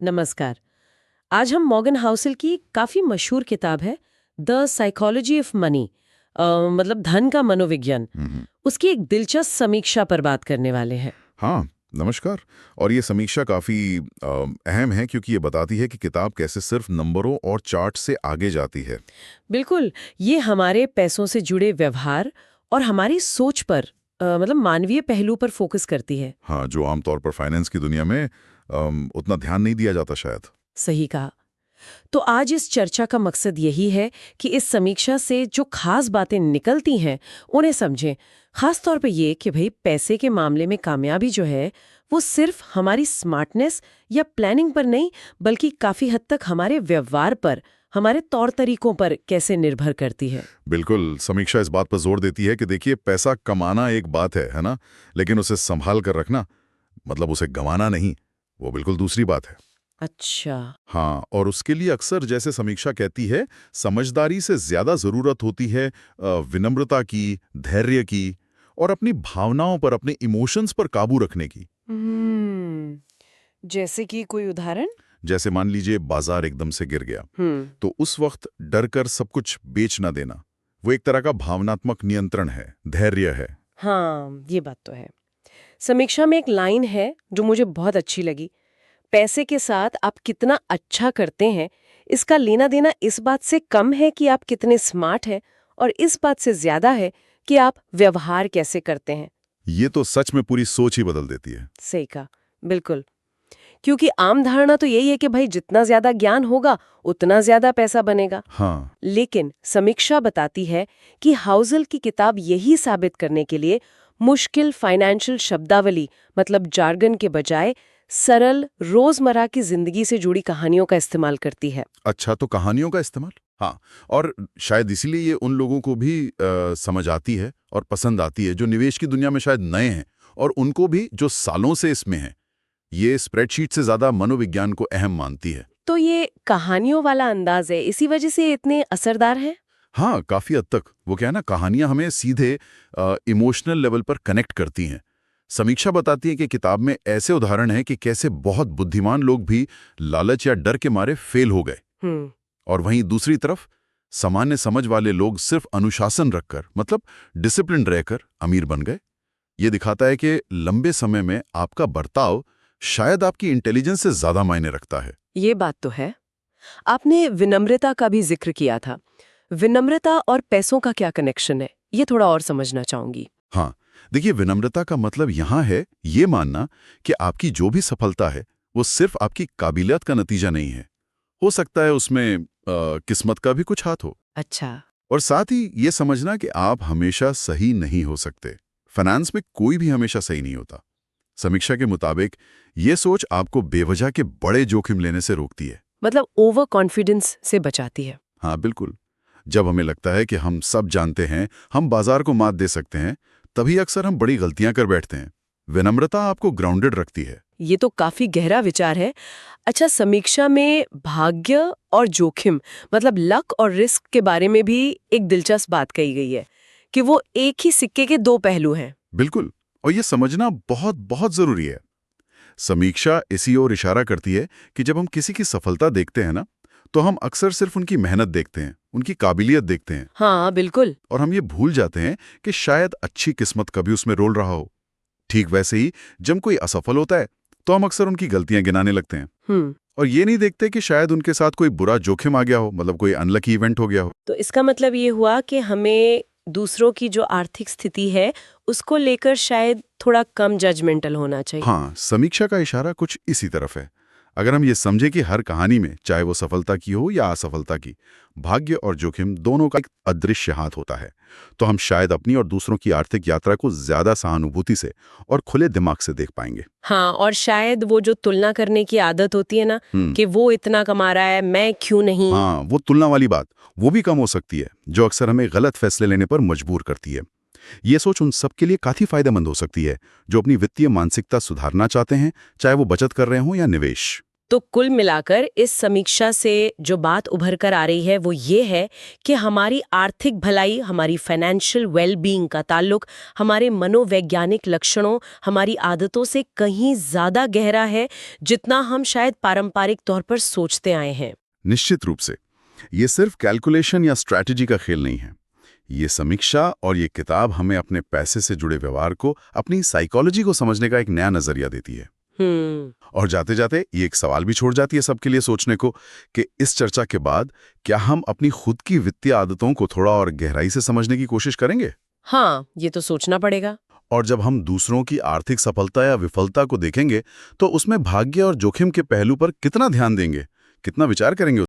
नमस्कार। आज हम मॉर्गन हाउसेल की काफी मशहूर किताब है द साइकोलॉजी ऑफ मनी, मतलब धन का मनोविज्ञान, उसकी एक दिलचस्प समीक्षा पर बात करने वाले हैं। हाँ, नमस्कार। और ये समीक्षा काफ़ी अहम है क्योंकि ये बताती है कि किताब कैसे सिर्फ नंबरों और चार्ट से आगे जाती है। बिल्कुल, ये हमारे पैसों से जुड़े व्यवहार और हमारी सोच पर, मतलब मानवीय पहलू पर फोकस करती है। हाँ, जो आमतौर पर फाइनेंस की दुनिया में उतना ध्यान नहीं दिया जाता शायद। सही कहा। तो आज इस चर्चा का मकसद यही है कि इस समीक्षा से जो खास बातें निकलती हैं उन्हें समझें। खास तौर पे ये कि भाई पैसे के मामले में कामयाबी जो है वो सिर्फ हमारी स्मार्टनेस या प्लानिंग पर नहीं, बल्कि काफी हद तक हमारे व्यवहार पर, हमारे तौर तरीकों पर कैसे निर्भर करती है। बिल्कुल, समीक्षा इस बात पर जोर देती है कि देखिए पैसा कमाना एक बात है ना? लेकिन उसे संभाल कर रखना, मतलब उसे गंवाना नहीं, वो बिल्कुल दूसरी बात है। अच्छा। हाँ, और उसके लिए अक्सर जैसे समीक्षा कहती है, समझदारी से ज्यादा जरूरत होती है विनम्रता की, धैर्य की और अपनी भावनाओं पर, अपने इमोशंस पर काबू रखने की। जैसे कि कोई उदाहरण? जैसे मान लीजिए बाजार एकदम से गिर गया, तो उस वक्त डर कर सब कुछ बेच ना देना, वो एक तरह का भावनात्मक नियंत्रण है, धैर्य है। हाँ, ये बात तो है। समीक्षा में एक लाइन है जो मुझे बहुत अच्छी लगी। पैसे के साथ आप कितना अच्छा करते हैं, इसका लेना देना इस बात से कम है कि आप कितने स्मार्ट हैं, और इस बात से ज्यादा है कि आप व्यवहार कैसे करते हैं। ये तो सच में पूरी सोच ही बदल देती है। सही कहा। बिल्कुल। क्योंकि आम धारणा तो यही है कि भाई जितना ज्यादा ज्ञान होगा उतना ज्यादा पैसा बनेगा। हाँ। लेकिन समीक्षा बताती है कि हाउसल की किताब यही साबित करने के लिए मुश्किल फाइनेंशियल शब्दावली, मतलब जार्गन के बजाय सरल रोजमर्रा की जिंदगी से जुड़ी कहानियों का इस्तेमाल करती है। अच्छा, तो कहानियों का इस्तेमाल, हाँ, और शायद इसीलिए ये उन लोगों को भी समझ आती है और पसंद आती है जो निवेश की दुनिया में शायद नए हैं, और उनको भी जो सालों से इसमें हैं। ये स्प्रेडशीट से ज्यादा मनोविज्ञान को अहम मानती है। तो ये कहानियों वाला अंदाज है, इसी वजह से ये इतने असरदार है। हाँ, काफी हद तक वो क्या है ना, कहानियां हमें सीधे इमोशनल लेवल पर कनेक्ट करती हैं। समीक्षा बताती है कि किताब में ऐसे उदाहरण हैं कि कैसे बहुत बुद्धिमान लोग भी लालच या डर के मारे फेल हो गए, हम्म। और वहीं दूसरी तरफ सामान्य समझ वाले लोग सिर्फ अनुशासन रखकर, मतलब डिसिप्लिन रहकर अमीर बन गए। ये दिखाता है कि लंबे समय में आपका बर्ताव शायद आपकी इंटेलिजेंस से ज्यादा मायने रखता है। ये बात तो है। आपने विनम्रता का भी जिक्र किया था। विनम्रता और पैसों का क्या कनेक्शन है, ये थोड़ा और समझना चाहूंगी। हाँ, देखिए, विनम्रता का मतलब यहाँ है ये मानना कि आपकी जो भी सफलता है वो सिर्फ आपकी काबिलियत का नतीजा नहीं है। हो सकता है उसमें किस्मत का भी कुछ हाथ हो। अच्छा। और साथ ही ये समझना कि आप हमेशा सही नहीं हो सकते। फाइनेंस में कोई भी हमेशा सही नहीं होता। समीक्षा के मुताबिक ये सोच आपको बेवजह के बड़े जोखिम लेने से रोकती है। मतलब ओवर कॉन्फिडेंस से बचाती है। हाँ, बिल्कुल। जब हमें लगता है कि हम सब जानते हैं, हम बाजार को मात दे सकते हैं, तभी अक्सर हम बड़ी गलतियां कर बैठते हैं। विनम्रता आपको ग्राउंडेड रखती है। ये तो काफी गहरा विचार है। अच्छा, समीक्षा में भाग्य और जोखिम, मतलब लक और रिस्क के बारे में भी एक दिलचस्प बात कही गई है कि वो एक ही सिक्के के दो पहलू हैं। बिल्कुल, और ये समझना बहुत बहुत जरूरी है। समीक्षा इसी ओर इशारा करती है कि जब हम किसी की सफलता देखते हैं ना, तो हम अक्सर सिर्फ उनकी मेहनत देखते हैं, उनकी काबिलियत देखते हैं, हाँ बिल्कुल। और हम ये भूल जाते हैं कि शायद अच्छी किस्मत का भी उसमें रोल रहा हो। ठीक वैसे ही जब कोई असफल होता है तो हम अक्सर उनकी गलतियां गिनाने लगते हैं, और ये नहीं देखते कि शायद उनके साथ कोई बुरा जोखिम आ गया हो, मतलब कोई अनलकी इवेंट हो गया हो। तो इसका मतलब ये हुआ कि हमें दूसरों की जो आर्थिक स्थिति है उसको लेकर शायद थोड़ा कम जजमेंटल होना चाहिए। हाँ, समीक्षा का इशारा कुछ इसी तरफ है। अगर हम ये समझे कि हर कहानी में, चाहे वो सफलता की हो या असफलता की, भाग्य और जोखिम दोनों का एक अदृश्य हाथ होता है, तो हम शायद अपनी और दूसरों की आर्थिक यात्रा को ज्यादा सहानुभूति से और खुले दिमाग से देख पाएंगे। हाँ, और शायद वो जो तुलना करने की आदत होती है ना, कि वो इतना कमा रहा है, मैं क्यों नहीं। हाँ, वो तुलना वाली बात, वो भी कम हो सकती है, जो अक्सर हमें गलत फैसले लेने पर मजबूर करती है। ये सोच उन सब के लिए काफी फायदेमंद हो सकती है जो अपनी वित्तीय मानसिकता सुधारना चाहते हैं, चाहे वो बचत कर रहे हों या निवेश। तो कुल मिलाकर इस समीक्षा से जो बात उभर कर आ रही है वो ये है कि हमारी आर्थिक भलाई, हमारी फाइनेंशियल वेलबींग का ताल्लुक हमारे मनोवैज्ञानिक लक्षणों, हमारी आदतों से कहीं ज्यादा गहरा है जितना हम शायद पारंपरिक तौर पर सोचते आए हैं। निश्चित रूप से ये सिर्फ कैलकुलेशन या स्ट्रैटेजी का खेल नहीं है। ये समीक्षा और ये किताब हमें अपने पैसे से जुड़े व्यवहार को, अपनी साइकोलॉजी को समझने का एक नया नजरिया देती है। और जाते जाते ये एक सवाल भी छोड़ जाती है सबके लिए सोचने को कि इस चर्चा के बाद क्या हम अपनी खुद की वित्तीय आदतों को थोड़ा और गहराई से समझने की कोशिश करेंगे? हाँ, ये तो सोचना पड़ेगा। और जब हम दूसरों की आर्थिक सफलता या विफलता को देखेंगे तो उसमें भाग्य और जोखिम के पहलू पर कितना ध्यान देंगे, कितना विचार करेंगे?